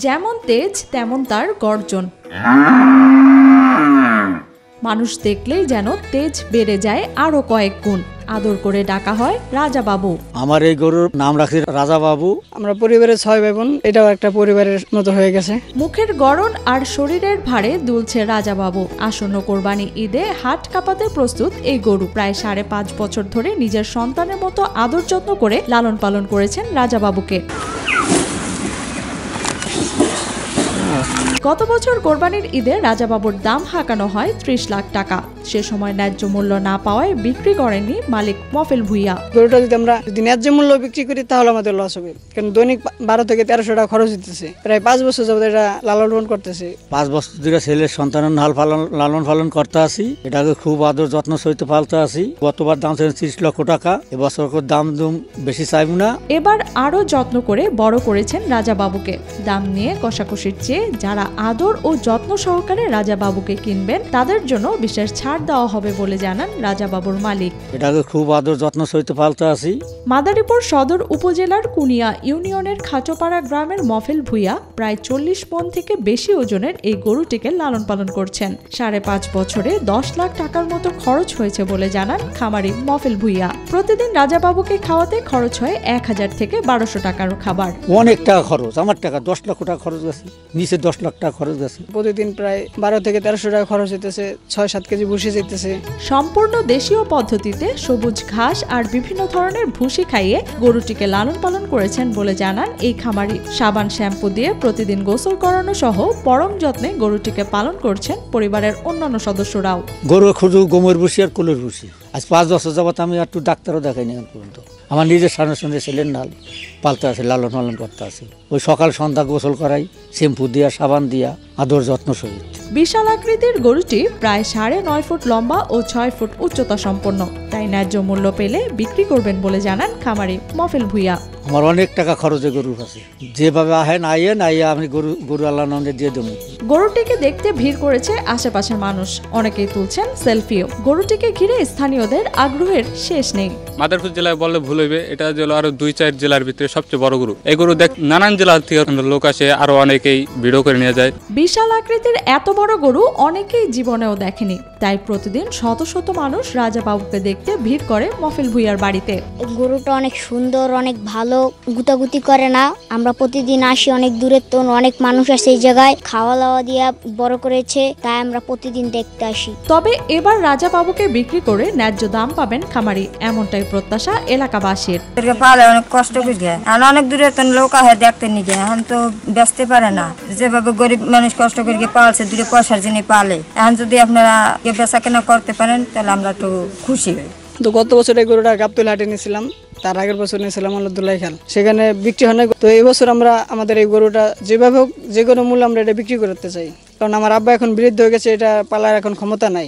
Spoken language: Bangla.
যেমন তেজ তেমন তার গর্জন। মানুষ দেখলেই যেন তেজ বেড়ে যায় আরো কয়েক গুণ। আদর করে ডাকা হয় রাজা বাবু। আমার এই গরুর নাম রাখছি রাজা বাবু। আমরা পরিবারের 6 ভাই বোন, এটাও একটা পরিবারের মতো হয়ে গেছে। মুখের গড়ন আর শরীরের ভারে দুলছে রাজা বাবু। আসন্ন কোরবানি ঈদে হাট কাঁপাতে প্রস্তুত এই গরু। প্রায় 5.5 বছর ধরে নিজের সন্তানের মতো আদর যত্ন করে লালন পালন করেছেন রাজা বাবুকে। গত বছর কোরবানির ঈদে রাজাবাবুর দাম হাঁকানো হয় 30 লাখ টাকা। সে সময় ন্যায্য মূল্য না পাওয়ায় বিক্রি করেননি মালিক মফেল ভুইয়া। গরুটা যদি ন্যায্য মূল্য বিক্রি করি তাহলে আমাদের লস হবে, কারণ দৈনিক 12 থেকে 1300 টাকা খরচ হইতেছে। প্রায় 5 বছর যাবত এটা লালন পালন করতেছে। 5 বছর ধরে ছেলের সন্তানের লালন পালন করতে আসি, এটাকে খুব আদর যত্ন সহিত পালতে আসি। গতবার দাম ছিল 30 লক্ষ টাকা, এবছর দাম বেশি চাইব না। এবার আরো যত্ন করে বড় করেছেন রাজাবাবুকে। দাম নিয়ে কষাকষির চেয়ে যারা আদর ও যত্ন সহকারে রাজাবাবুকে কিনবেন তাদের জন্য বিশেষ ছাড় দেওয়া হবে বলে জানান রাজাবাবুর মালিক। এটাকে খুব আদর যত্ন সহিত পালতে আসি। মাদারীপুর সদর উপজেলার কুনিয়া ইউনিয়নের খাটোপাড়া গ্রামের মফেল ভুইয়া প্রায় 40 মণ থেকে বেশি ওজনের এই গরুটিকে লালন পালন করছেন। 5.5 বছরে 10 লাখ টাকার মতো খরচ হয়েছে বলে জানান খামারি মফেল ভুইয়া। প্রতিদিন রাজাবাবুকে খাওয়াতে খরচ হয় 1000 থেকে 1200 টাকার খাবার। অনেক টাকা খরচ, আমার টাকা 10 লক্ষ টাকা খরচ গেছে, নিচে 10 লাখ টাকা খরচ গেছে। প্রতিদিন প্রায় 12 থেকে 1300 টাকা খরচ হইতেছে। 6-7 কেজি ভুসি যেতেছে। সম্পূর্ণ দেশীয় পদ্ধতিতে সবুজ ঘাস আর বিভিন্ন ধরনের ভুসি খাইয়ে গরুটিকে লালন পালন করেছেন বলে জানান এই খামারি। সাবান শ্যাম্পু দিয়ে প্রতিদিন গোসল করানো সহ পরম যত্নে গরুটিকে পালন করছেন পরিবারের অন্যান্য সদস্যরাও। গরু খুঁজু গোমর ভুসি আর কুলের ভুসি। আজ 5 বছর যাবত আমি একটু ডাক্তারও দেখাইনি এখন পর্যন্ত। আমার নিজের সামনে ছেলের নাল পালতে আছে, লালন পালন করতে আছে। ওই সকাল সন্ধ্যা গোসল করাই, শ্যাম্পু দিয়া সাবান দিয়া আদর যত্ন সহিত। বিশাল আকৃতির গরুটি প্রায় 9.5 ফুট লম্বা ও 6 ফুট উচ্চতা সম্পন্ন। তাই ন্যায্য মূল্য পেলে বিক্রি করবেন বলে জানান খামারি মফেল ভুইয়া। আমার অনেক টাকা খরচে গরুর কাছে, যেভাবে আইয়ে আমি গরু আল্লাহ নামে দিয়ে দেবো। গরুটিকে দেখতে ভিড় করেছে আশেপাশের মানুষ, অনেকেই তুলছেন সেলফিও। গরুটিকে ঘিরে স্থানীয়দের আগ্রহের শেষ নেই। মাদারীপুর জেলায় বললে ভুল হইবে, এটা হলো আরো 2-4 জেলার ভিতরে সবচেয়ে বড় গরু। এই গরু নানান জেলা থেকে লোক আসে, আরো অনেকেই ভিডিও করে নিয়ে যায়। বিশাল আকৃতির এত বড় গরু অনেকেই জীবনেও দেখেনি। তাই প্রতিদিন শত শত মানুষ রাজাবাবুকে দেখতে ভিড় করে মফেল ভুইয়ার বাড়িতে। গরুটা অনেক সুন্দর, অনেক ভালো, গুতাগুতি করে না। আমরা প্রতিদিন আসি, অনেক দূরের তো অনেক মানুষ আসে এই জায়গায়, খাওয়া দাওয়া দিয়ে বড় করেছে, তাই আমরা প্রতিদিন দেখতে আসি। তবে এবার রাজাবাবুকে বিক্রি করে ন্যায্য দাম পাবেন খামারি, এমনটাই প্রত্যাশা এলাকাবাসীর। পালে অনেক কষ্ট করে, অনেক দূরে তো লোক আহে দেখতে নিয়ে, এখন তো বেচতে পারে না। যেভাবে গরিব মানুষ কষ্ট করে পালছে, দূরে পয়সার জন্য পালে, এখন যদি আপনারা বেচা কেনা করতে পারেন তাহলে আমরা একটু খুশি হই। তো গত বছর এই গরুটা গাবতলী হাটে নিয়েছিলাম, তার আগের বছর নিয়েছিলাম আলহামদুলিল্লাহ খাল, সেখানে বিক্রি হয় না। তো এই বছর আমরা আমাদের এই গরুটা যেভাবে হোক যে কোনো মূল্য আমরা এটা বিক্রি করতে চাই, কারণ আমার আব্বা এখন বৃদ্ধ হয়ে গেছে, এটা পালার এখন ক্ষমতা নাই।